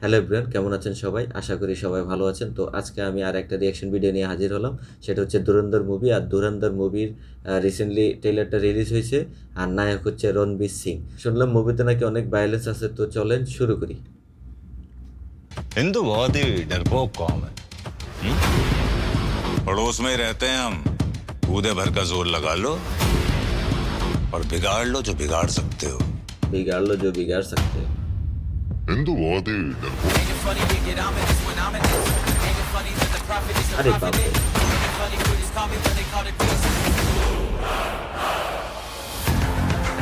Hello everyone, কেমন আছেন সবাই? আশা করি সবাই ভালো আছেন। তো আজকে আমি আর একটা রিঅ্যাকশন ভিডিও নিয়ে হাজির হলাম। সেটা হচ্ছে ধুরন্ধর মুভি। আর ধুরন্ধর মুভির রিসেন্টলি ট্রেলারটা রিলিজ হয়েছে। আর নায়ক হচ্ছে রণবীর সিং। শুনলাম মুভিতে নাকি অনেক ভায়োলেন্স আছে, তো চলেন শুরু করি। हिंदू बहुत ही डरपोक कौम है। पड़ोस में रहते हैं हम, कूदे भर का जोर लगा लो और बिगाड़ लो जो बिगाड़ सकते हो। बिगाड़ लो जो बिगाड़ सकते हो। हिंदू बहुत ही डरपोक। अरे बाप रे।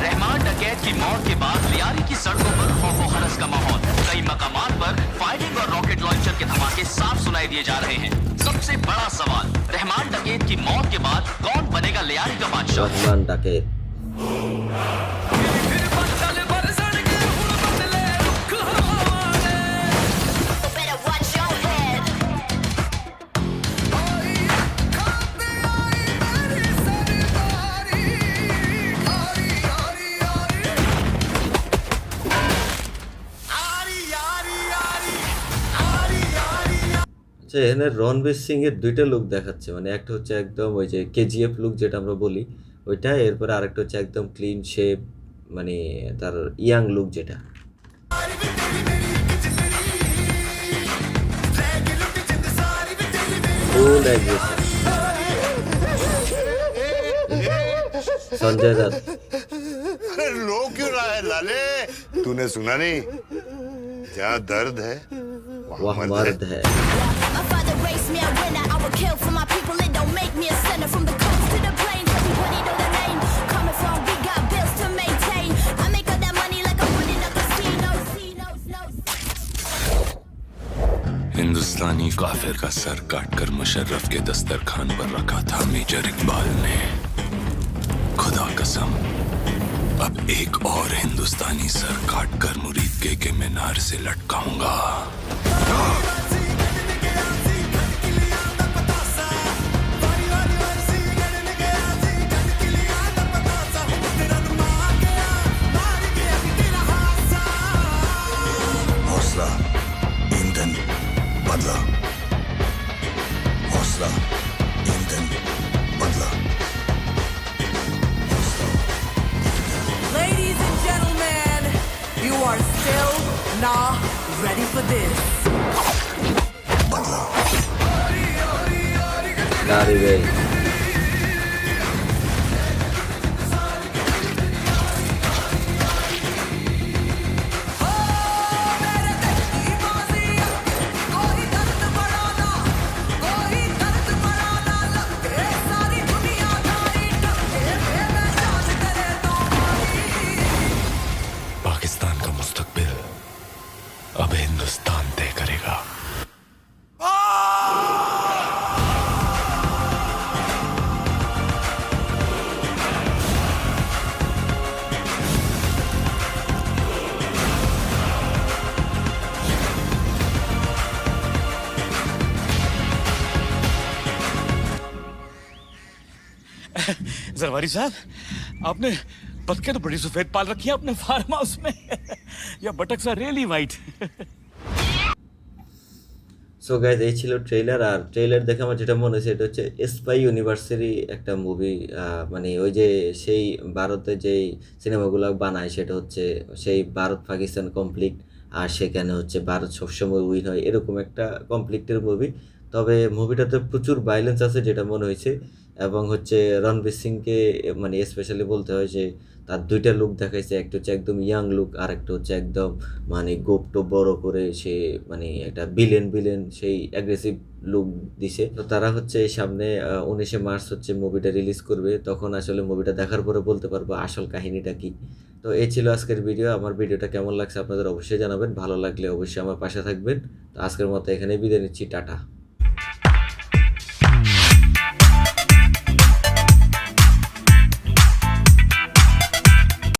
रहमान डकैत की मौत के बाद लियारी की सड़कों पर खौफ हरस का माहौल। कई मकामात पर फायरिंग और रॉकेट लॉन्चर के धमाके साफ सुनाई दिए जा रहे हैं। सबसे बड़ा सवाल, रहमान डकैत की मौत के बाद कौन बनेगा लियारी का बादशाह? रहमान डकैत। এখানে রণবীর সিং এর দুইটা লুক দেখাচ্ছে, মানে একটা হচ্ছে একদম ওই যে কেজিএফ লুক যেটা আমরা বলি ওইটা, এরপরে আরেকটা হচ্ছে একদম ক্লিন শেপ, মানে তার ইয়াং লুক যেটা। ফুল অ্যাগ্রেশন। संजय दत्त। अरे रो क्यों रहा है लाले? तूने सुना नहीं? जहाँ दर्द है वह मर्द है। My father raised me a winner. I would kill for my people. It don't make me a sinner. From the coast to the plains, everybody know the name. Coming from, we got bills to maintain. I make all that money like I'm running a casino. हिंदुस्तानी काफिर का sir काटकर मुशर्रफ के दस्तरखान पर रखा था major Iqbal ने। खुदा कसम, अब एक और हिंदुस्तानी सर काटकर मुरीद के मीनार से लटकाऊंगा। हौसला, ईंधन, बदला। हौसला, ईंधन, बदला। Ladies and gentlemen, you are still not ready for this. गाड़ी गई। पाकिस्तान का मुस्तकबिल अब हिंदुस्तान तय करेगा। जरवारी साहब, आपने बतखें तो बड़ी सफेद पाल रखी है अपने फार्म हाउस में। या buttocks are really white. So guys, এই ছিল ট্রেলার। আর ট্রেলার দেখে আমার যেটা মনে হয়েছে এটা হচ্ছে স্পাই ইউনিভার্সেরই একটা মুভি। মানে ওই যে সেই ভারতে যেই সিনেমাগুলো বানায় সেটা হচ্ছে সেই ভারত পাকিস্তান কমপ্লিট, আর সেখানে হচ্ছে ভারত সবসময় উইন হয়, এরকম একটা কমপ্লিটের মুভি। তবে মুভিটাতে প্রচুর ভায়োলেন্স আছে যেটা মনে হয়েছে, এবং হচ্ছে রণবীর সিংকে মানে স্পেশালি বলতে হয় যে তার দুইটা লুক দেখাইছে। একটা হচ্ছে একদম ইয়াং লুক, আর একটা হচ্ছে একদম মানে গোপ টোপ বড় করে সে মানে একটা বিলেন সেই অ্যাগ্রেসিভ লুক দিছে। তো তারা হচ্ছে সামনে 19শে মার্চ হচ্ছে মুভিটা রিলিজ করবে, তখন আসলে মুভিটা দেখার পরে বলতে পারবো আসল কাহিনীটা কি। তো এই ছিল আজকের ভিডিও। আমার ভিডিওটা কেমন লাগছে আপনাদের অবশ্যই জানাবেন, ভালো লাগলে অবশ্যই আমার পাশে থাকবেন। তো আজকের মতো এখানে বিদায় নিচ্ছি, টাটা।